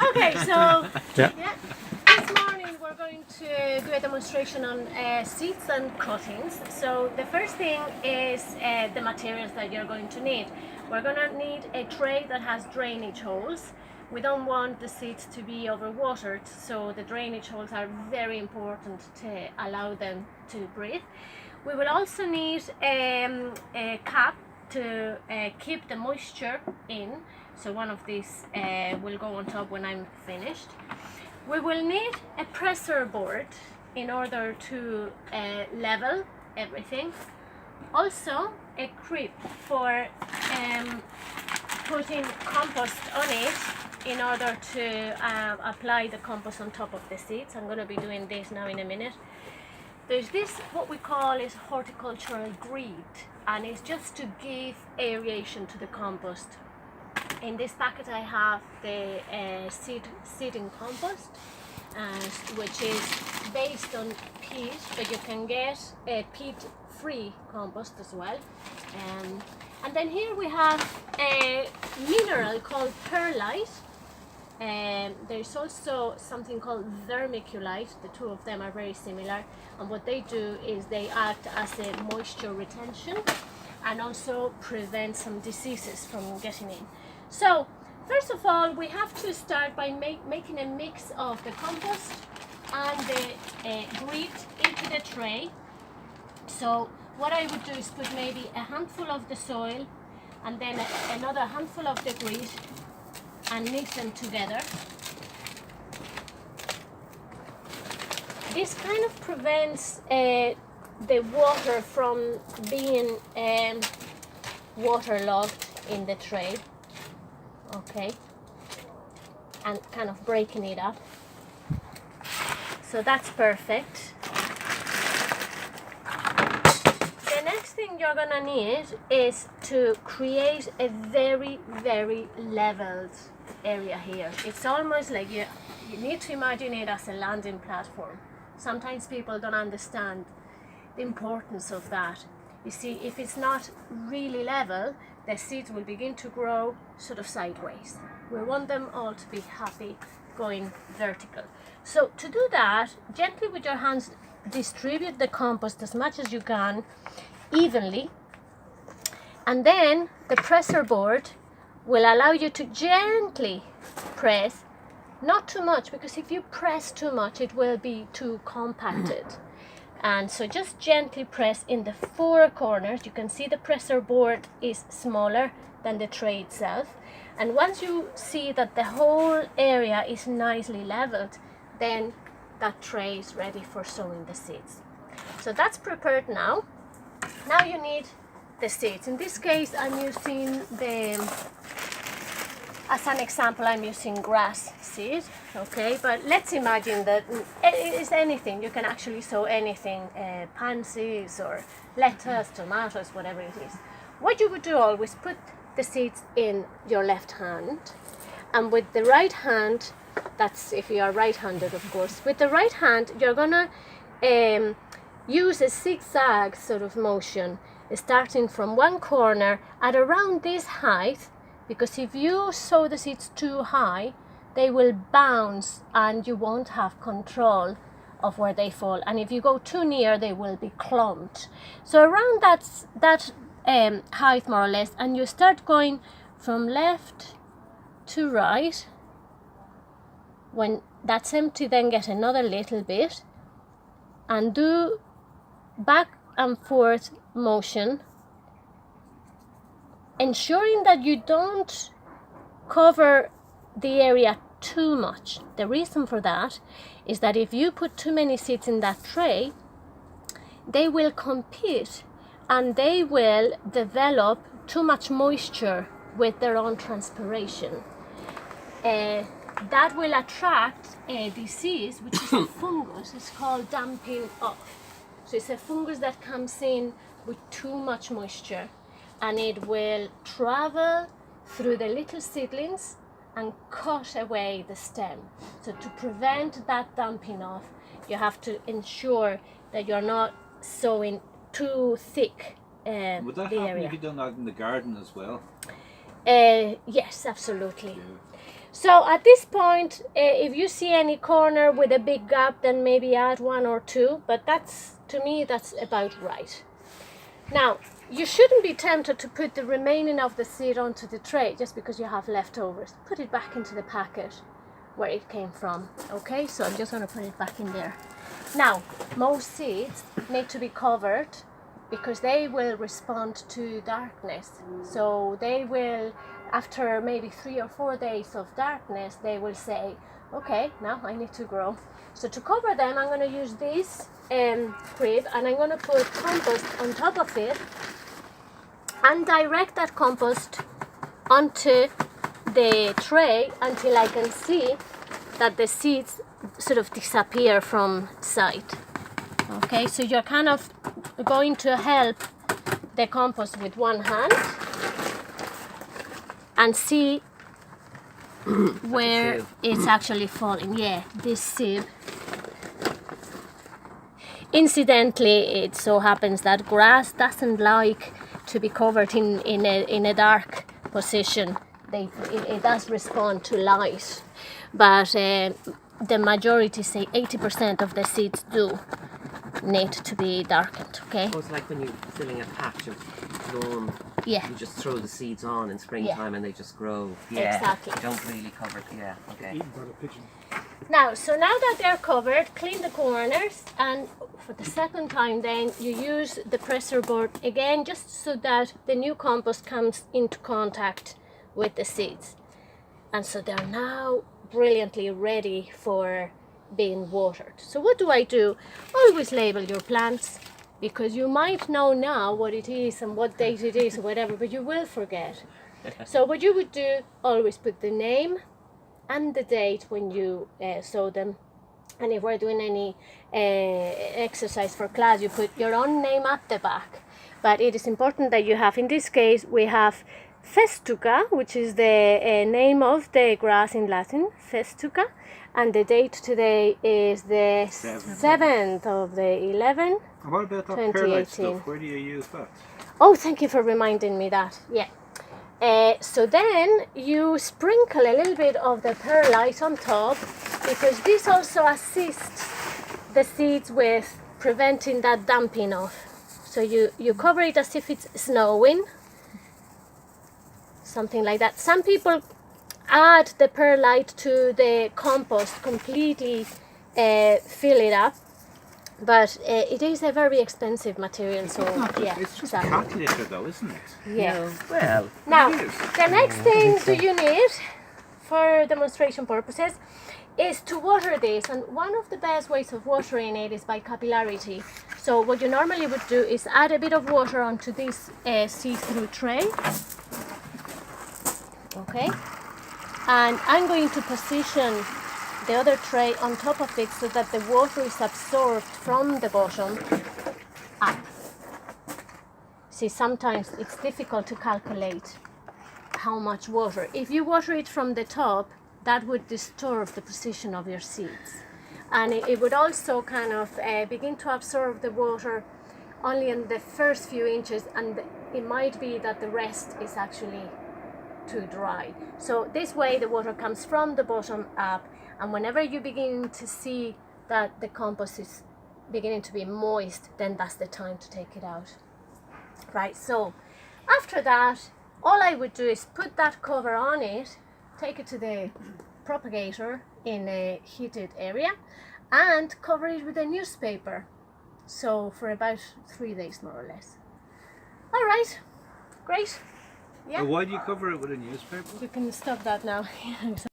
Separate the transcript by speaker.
Speaker 1: Okay, so
Speaker 2: Yeah.
Speaker 1: this morning we're going to do a demonstration on seeds and cuttings. So the first thing is the materials that you're going to need. We're going to need a tray that has drainage holes. We don't want the seeds to be overwatered, so the drainage holes are very important to allow them to breathe. We will also need a cap to keep the moisture in, so one of these will go on top when I'm finished. We will need a presser board in order to level everything. Also a crib for putting compost on it in order to apply the compost on top of the seeds. I'm going to be doing this now in a minute. There's this, what we call is horticultural grid, and it's just to give aeration to the compost. In this packet I have the seeding compost, which is based on peat, but you can get a peat-free compost as well. And then here we have a mineral called perlite. There's also something called vermiculite. The two of them are very similar, and what they do is they act as a moisture retention and also prevent some diseases from getting in. So first of all, we have to start by making a mix of the compost and the grit into the tray. So what I would do is put maybe a handful of the soil and then another handful of the grit and mix them together. This kind of prevents the water from being waterlogged in the tray, okay, and kind of breaking it up. So that's perfect. The next thing you're gonna need is to create a very, very leveled area here. It's almost like you need to imagine it as a landing platform. Sometimes people don't understand the importance of that. You see, if it's not really level, the seeds will begin to grow sort of sideways. We want them all to be happy going vertical. So to do that, gently with your hands distribute the compost as much as you can evenly, and then the presser board will allow you to gently press, not too much, because if you press too much it will be too compacted. And so just gently press in the four corners. You can see the presser board is smaller than the tray itself, and once you see that the whole area is nicely leveled, then that tray is ready for sowing the seeds. So that's prepared now. Now you need the seeds. In this case I'm using as an example, I'm using grass seed, okay, but let's imagine that it is anything. You can actually sow anything, pansies or lettuce, tomatoes, whatever it is. What you would do, always put the seeds in your left hand, and with the right hand, that's if you are right-handed of course, with the right hand you're gonna use a zigzag sort of motion, starting from one corner at around this height, because if you sow the seeds too high they will bounce and you won't have control of where they fall, and if you go too near they will be clumped. So around that height more or less, and you start going from left to right. When that's empty, then get another little bit and do back and forth motion, ensuring that you don't cover the area too much. The reason for that is that if you put too many seeds in that tray, they will compete and they will develop too much moisture with their own transpiration. That will attract a disease, which is a fungus. It's called damping off. So it's a fungus that comes in with too much moisture, and it will travel through the little seedlings and cut away the stem. So to prevent that damping off, you have to ensure that you're not sowing too thick
Speaker 3: Would that
Speaker 1: the
Speaker 3: happen
Speaker 1: area.
Speaker 3: if you done that in the garden as well?
Speaker 1: Yes, absolutely.
Speaker 3: Yeah.
Speaker 1: So at this point, if you see any corner with a big gap, then maybe add 1 or 2, but that's, to me, that's about right. Now, you shouldn't be tempted to put the remaining of the seed onto the tray just because you have leftovers. Put it back into the packet where it came from. Okay, so I'm just going to put it back in there. Now, most seeds need to be covered because they will respond to darkness. So they will, after maybe 3 or 4 days of darkness, they will say, okay, now I need to grow. So to cover them, I'm going to use this crib, and I'm going to put compost on top of it and direct that compost onto the tray until I can see that the seeds sort of disappear from sight. Okay, so you're kind of going to help the compost with one hand and see where it's actually falling. Yeah, this sieve. Incidentally, it so happens that grass doesn't like to be covered in a dark position. It does respond to light, but the majority, say 80% of the seeds do need to be darkened. Okay.
Speaker 2: So it's like when you're filling a patch of lawn.
Speaker 1: Yeah.
Speaker 2: You just throw the seeds on in springtime and they just grow.
Speaker 1: Yeah. Exactly.
Speaker 2: You don't really cover it. Yeah. Okay.
Speaker 1: Now that they're covered, clean the corners, and for the second time then you use the presser board again, just so that the new compost comes into contact with the seeds. And so they're now brilliantly ready for being watered. So what do I do? Always label your plants, because you might know now what it is and what date it is or whatever, but you will forget. So what you would do, always put the name and the date when you sow them. And if we're doing any exercise for class, you put your own name at the back. But it is important that you have, in this case, we have Festuca, which is the name of the grass in Latin, Festuca, and the date today is the 7th of the 11th,
Speaker 3: And what about that
Speaker 1: 2018.
Speaker 3: perlite stuff? Where do you use that?
Speaker 1: Oh, thank you for reminding me that. Yeah. So then you sprinkle a little bit of the perlite on top, because this also assists the seeds with preventing that damping off. So you cover it as if it's snowing, something like that. Some people add the perlite to the compost, completely fill it up, but it is a very expensive material, so yeah.
Speaker 3: It's just
Speaker 1: exactly.
Speaker 3: cat litter though, isn't it?
Speaker 1: Yeah.
Speaker 2: Well.
Speaker 1: Now,
Speaker 3: It is.
Speaker 1: the next thing that you need for demonstration purposes is to water this, and one of the best ways of watering it is by capillarity. So what you normally would do is add a bit of water onto this see-through tray. Okay, and I'm going to position the other tray on top of it so that the water is absorbed from the bottom up. See, sometimes it's difficult to calculate how much water. If you water it from the top, that would disturb the position of your seeds. And it would also kind of begin to absorb the water only in the first few inches, and it might be that the rest is actually too dry. So this way the water comes from the bottom up, and whenever you begin to see that the compost is beginning to be moist, then that's the time to take it out. Right, so after that, all I would do is put that cover on it, take it to the propagator in a heated area, and cover it with a newspaper. So for about 3 days, more or less. All right, great. Yeah.
Speaker 3: Why do you cover it with a newspaper?
Speaker 1: You can stop that now.